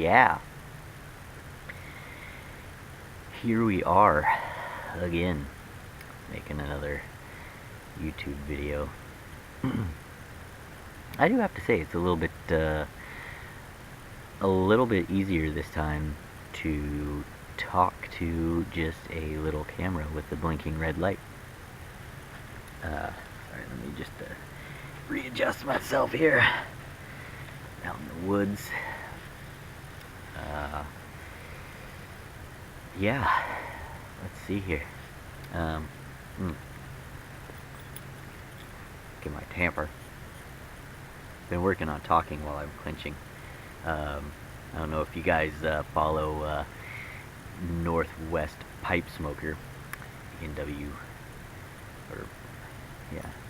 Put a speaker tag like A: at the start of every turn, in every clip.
A: yeah, here we are again, making another YouTube video. I do have to say it's a little bit easier this time to talk to just a little camera with the blinking red light. Sorry, let me just readjust myself here. Out in the woods. Yeah, let's see here. Get my tamper. Been working on talking while I'm clinching. I don't know if you guys follow NWPipesmoker,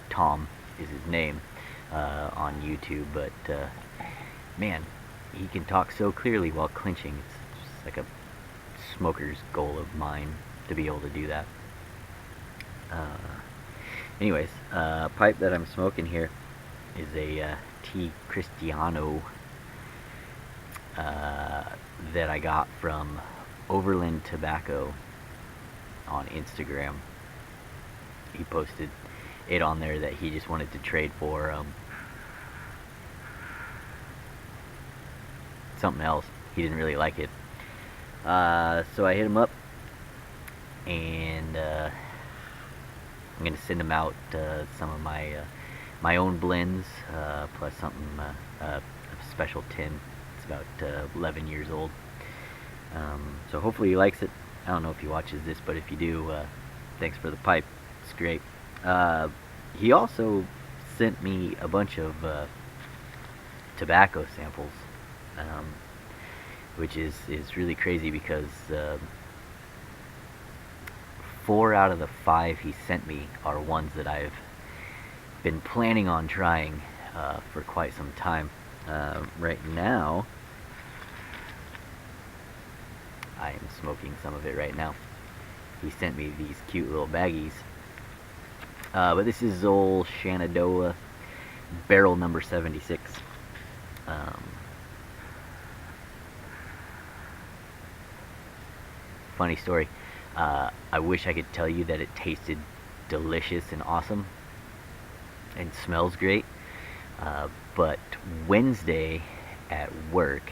A: Tom is his name on YouTube, but man, he can talk so clearly while clinching. It's just like a smoker's goal of mine to be able to do that. Anyways, pipe that I'm smoking here is a T. Cristiano that I got from Overland Tobacco on Instagram. He posted it on there that he just wanted to trade for something else. He didn't really like it. So I hit him up, and I'm gonna send him out some of my own blends, plus something a special tin. It's about 11 years old. So hopefully he likes it. I don't know if he watches this, but if you do, thanks for the pipe. It's great. He also sent me a bunch of tobacco samples, which is really crazy because 4 out of the 5 he sent me are ones that I've been planning on trying for quite some time. Right now, I am smoking some of it right now. He sent me these cute little baggies. But this is old Shenandoah barrel number 76. Funny story. I wish I could tell you that it tasted delicious and awesome and smells great. But Wednesday at work,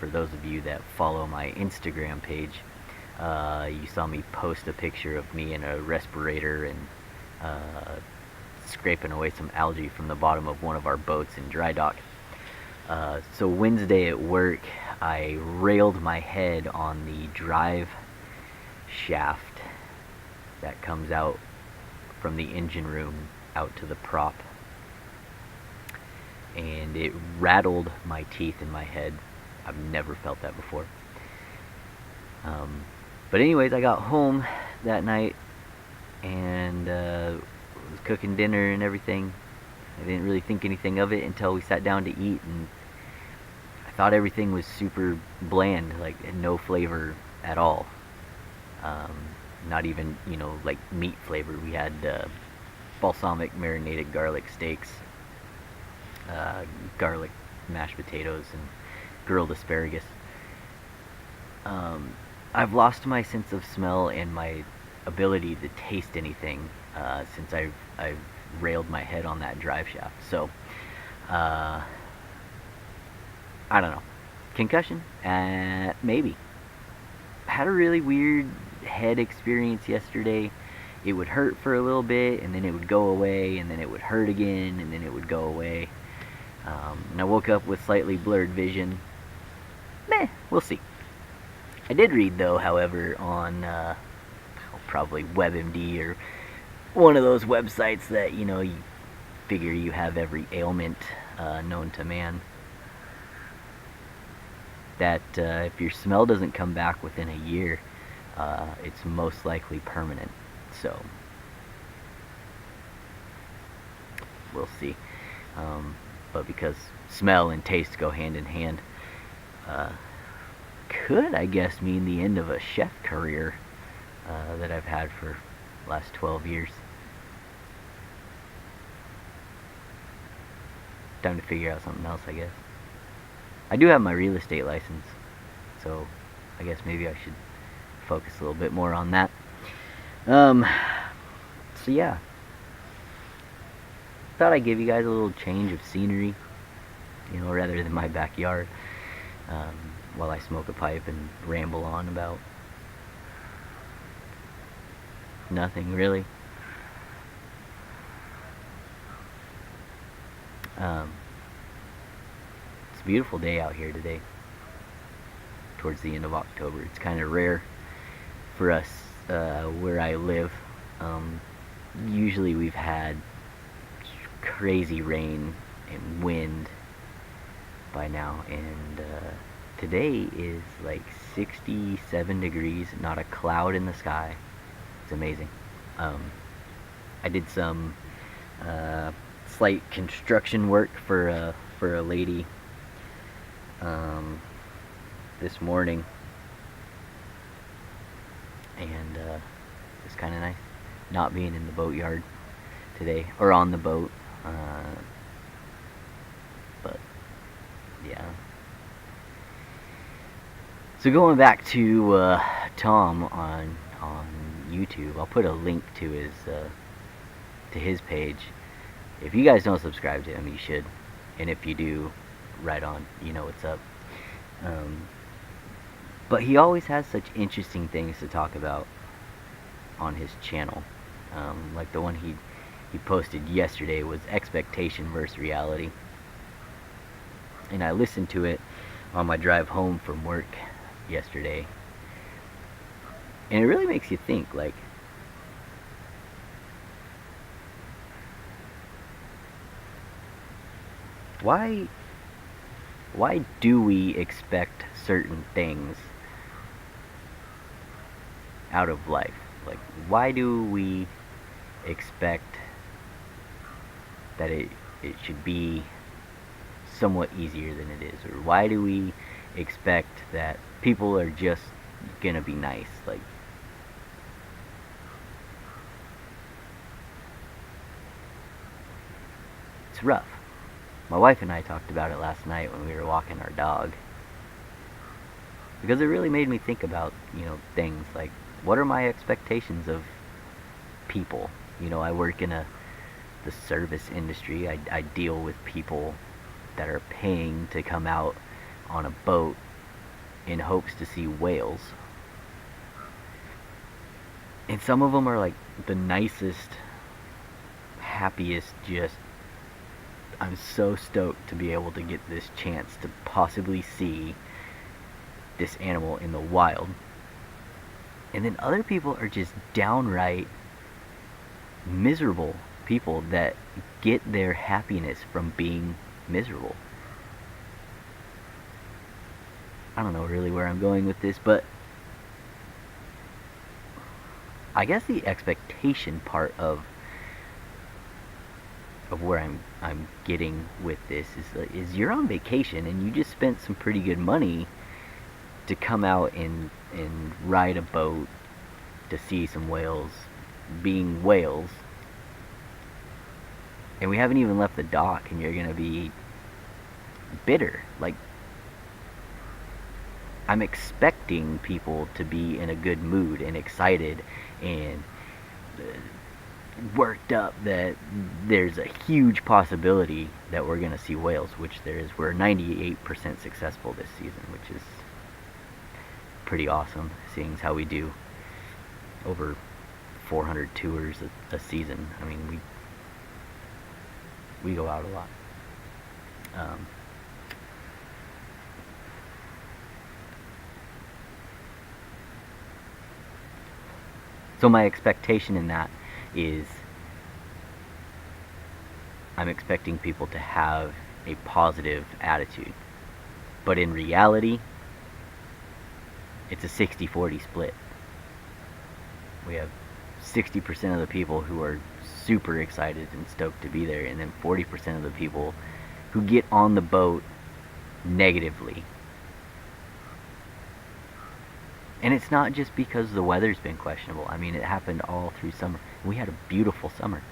A: for those of you that follow my Instagram page, you saw me post a picture of me in a respirator and scraping away some algae from the bottom of one of our boats in dry dock. So Wednesday at work, I railed my head on the drive shaft that comes out from the engine room out to the prop, and it rattled my teeth in my head. I've never felt that before. But anyways, I got home that night and was cooking dinner and everything. I didn't really think anything of it until we sat down to eat, and I thought everything was super bland, like no flavor at all. Not even, like meat flavor. We had balsamic marinated garlic steaks, garlic mashed potatoes, and grilled asparagus. I've lost my sense of smell and my ability to taste anything since I've railed my head on that drive shaft. So, I don't know. Concussion? Maybe. Had a really weird head experience yesterday. It would hurt for a little bit, and then it would go away, and then it would hurt again, and then it would go away. And I woke up with slightly blurred vision. We'll see. I did read, though, however, on probably WebMD or one of those websites that, you figure you have every ailment known to man, that if your smell doesn't come back within a year, it's most likely permanent. So, we'll see. But because smell and taste go hand in hand, could, I guess, mean the end of a chef career that I've had for the last 12 years. Time to figure out something else, I guess. I do have my real estate license, so I guess maybe I should focus a little bit more on that. So yeah, thought I'd give you guys a little change of scenery, rather than my backyard, um, while I smoke a pipe and ramble on about nothing really. It's a beautiful day out here today, towards the end of October. It's kind of rare for us where I live. Usually we've had crazy rain and wind by now, and today is like 67 degrees, not a cloud in the sky. It's amazing. I did some slight construction work for a lady this morning, and it's kind of nice not being in the boatyard today, or on the boat. But yeah. So going back to Tom on YouTube, I'll put a link to his page. If you guys don't subscribe to him, you should. And if you do, right on. You know what's up. But he always has such interesting things to talk about on his channel. Like the one he posted yesterday was expectation versus reality. And I listened to it on my drive home from work yesterday. And it really makes you think, like, why do we expect certain things out of life? Like, why do we expect that it should be somewhat easier than it is? Or why do we expect that people are just gonna be nice? Like, it's rough. My wife and I talked about it last night when we were walking our dog, because it really made me think about, things like, what are my expectations of people? I work in the service industry. I deal with people that are paying to come out on a boat in hopes to see whales. And some of them are like the nicest, happiest, just, I'm so stoked to be able to get this chance to possibly see this animal in the wild. And then other people are just downright miserable people that get their happiness from being miserable. I don't know really where I'm going with this, but I guess the expectation part of where I'm getting with this is you're on vacation and you just spent some pretty good money to come out and ride a boat to see some whales being whales, and we haven't even left the dock and you're gonna be bitter. Like, I'm expecting people to be in a good mood and excited and worked up that there's a huge possibility that we're gonna see whales, which there is. We're 98% successful this season, which is pretty awesome, seeing how we do over 400 tours a season. I mean, we go out a lot. So my expectation in that is I'm expecting people to have a positive attitude. But in reality, it's a 60-40 split. We have 60% of the people who are super excited and stoked to be there, and then 40% of the people who get on the boat negatively. And it's not just because the weather's been questionable. I mean, it happened all through summer. We had a beautiful summer.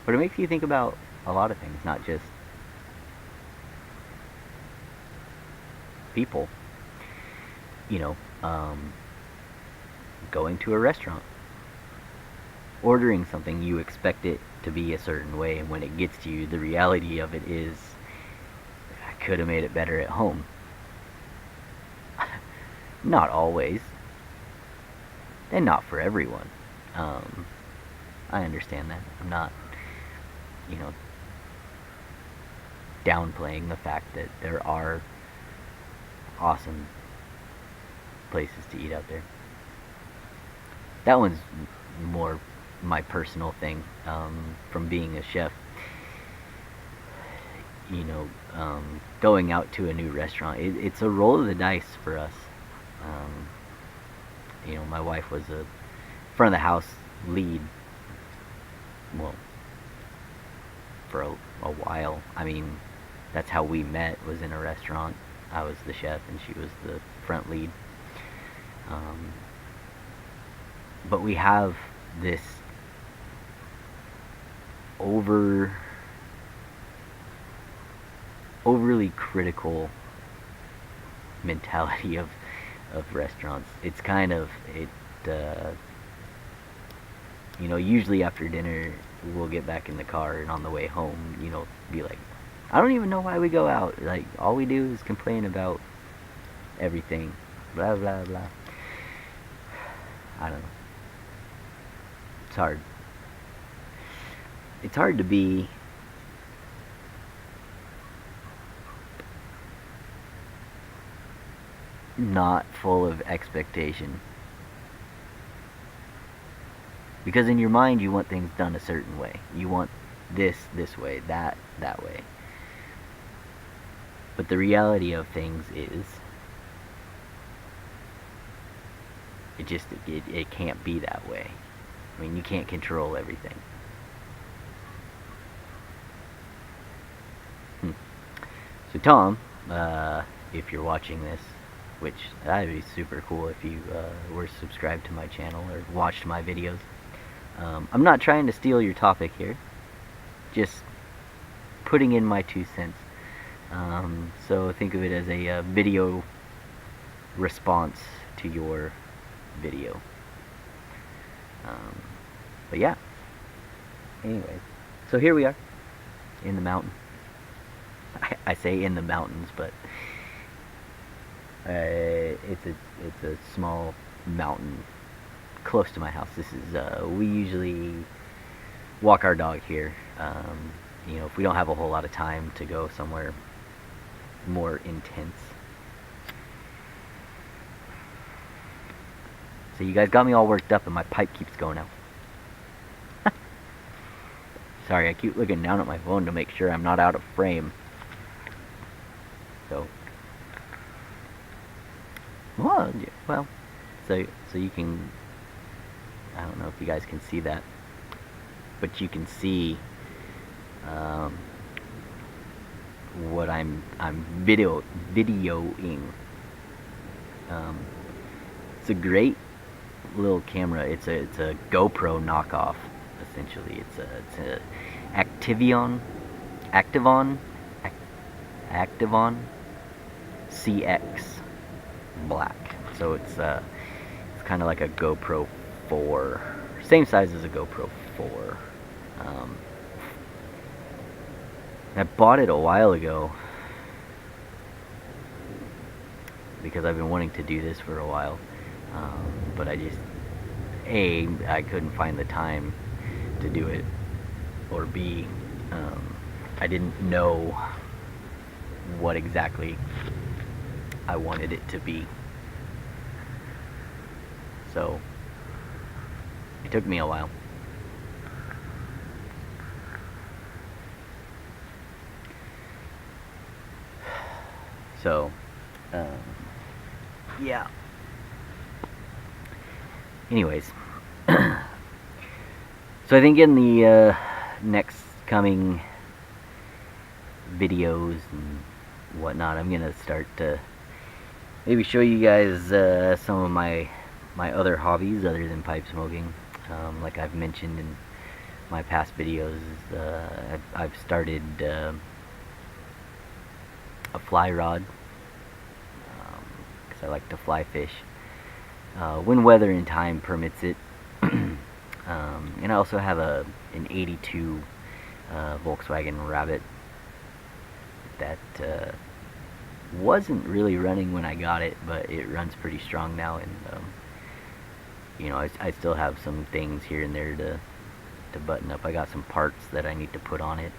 A: But it makes you think about a lot of things, not just people. You know, going to a restaurant, ordering something, you expect it to be a certain way, and when it gets to you, the reality of it is, I could have made it better at home. Not always, and not for everyone. I understand that. I'm not, you know, downplaying the fact that there are awesome places to eat out there. That one's more my personal thing, from being a chef. You know, going out to a new restaurant, it's a roll of the dice for us. You know, my wife was a front of the house lead, well, for a while. I mean, that's how we met, was in a restaurant. I was the chef and she was the front lead. But we have this overly critical mentality of restaurants. It's kind of you know, usually after dinner we'll get back in the car and on the way home, you know, be like, I don't even know why we go out. Like, all we do is complain about everything. Blah blah blah. I don't know. It's hard. It's hard to be not full of expectation. Because in your mind you want things done a certain way. You want this way, that way. But the reality of things is, it can't be that way. I mean, you can't control everything. So Tom, if you're watching this, which that'd be super cool if you were subscribed to my channel or watched my videos. I'm not trying to steal your topic here, just putting in my 2 cents. So think of it as a video response to your video. But yeah. Anyways, so here we are in the mountain. I say in the mountains, but it's a small mountain close to my house. This is we usually walk our dog here. You know, if we don't have a whole lot of time to go somewhere more intense. So you guys got me all worked up and my pipe keeps going out. Sorry, I keep looking down at my phone to make sure I'm not out of frame. So, well, so you can, I don't know if you guys can see that, but you can see what I'm videoing. It's a great little camera. It's a GoPro knockoff, essentially. It's a Activon CX black. So it's kind of like a GoPro 4, same size as a GoPro 4. I bought it a while ago because I've been wanting to do this for a while, but I just, I couldn't find the time to do it, or B, I didn't know what exactly I wanted it to be. So it took me a while. So yeah. Anyways, so I think in the next coming videos and whatnot, I'm gonna start to maybe show you guys some of my other hobbies other than pipe smoking. Like I've mentioned in my past videos, I've started a fly rod I like to fly fish when weather and time permits it. And I also have an '82 Volkswagen Rabbit that wasn't really running when I got it, but it runs pretty strong now, and I still have some things here and there to button up. I got some parts that I need to put on it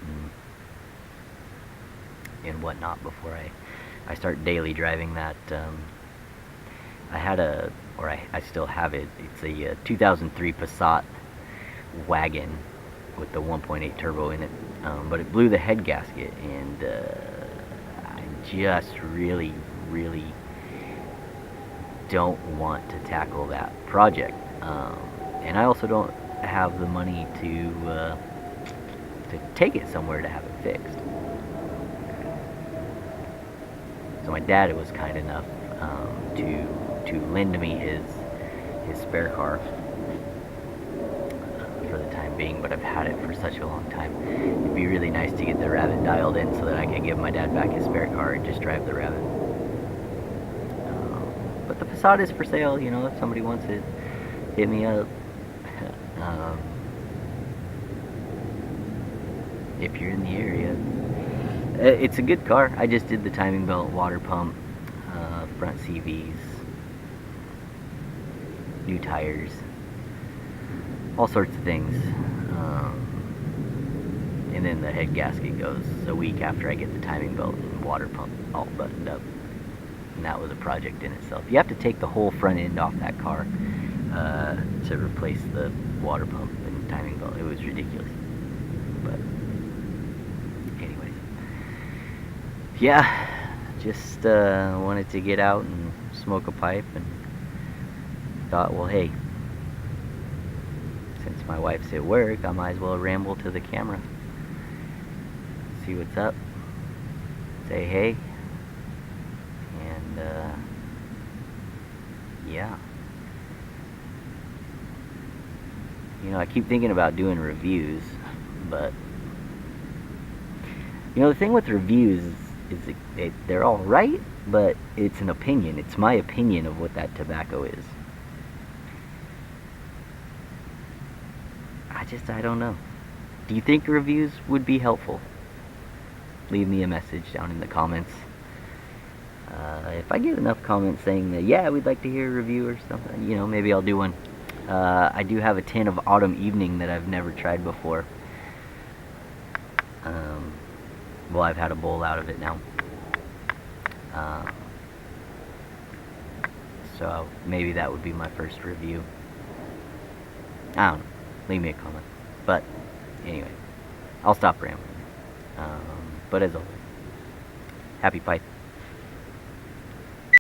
A: and whatnot before I start daily driving that. I had I still have it. It's a 2003 Passat wagon with the 1.8 turbo in it, but it blew the head gasket, and I just really, really don't want to tackle that project. And I also don't have the money to take it somewhere to have it fixed. So my dad was kind enough to lend me his spare car for the time being, but I've had it for such a long time. It'd be really nice to get the Rabbit dialed in so that I could give my dad back his spare car and just drive the Rabbit. But the Passat is for sale, if somebody wants it, hit me up. If you're in the area. It's a good car. I just did the timing belt, water pump, front CVs, new tires, all sorts of things. And then the head gasket goes a week after I get the timing belt and water pump all buttoned up. And that was a project in itself. You have to take the whole front end off that car to replace the water pump and timing belt. It was ridiculous. But anyways, yeah, just wanted to get out and smoke a pipe, and thought, well, hey, since my wife's at work, I might as well ramble to the camera, see what's up, say hey, and yeah. I keep thinking about doing reviews, but the thing with reviews is they're all right, but it's an opinion. It's my opinion of what that tobacco is. I don't know. Do you think reviews would be helpful? Leave me a message down in the comments. If I get enough comments saying that, yeah, we'd like to hear a review or something, maybe I'll do one. I do have a tin of Autumn Evening that I've never tried before. Well, I've had a bowl out of it now. So maybe that would be my first review. I don't know. Leave me a comment. But anyway, I'll stop rambling. But as always, happy pipe.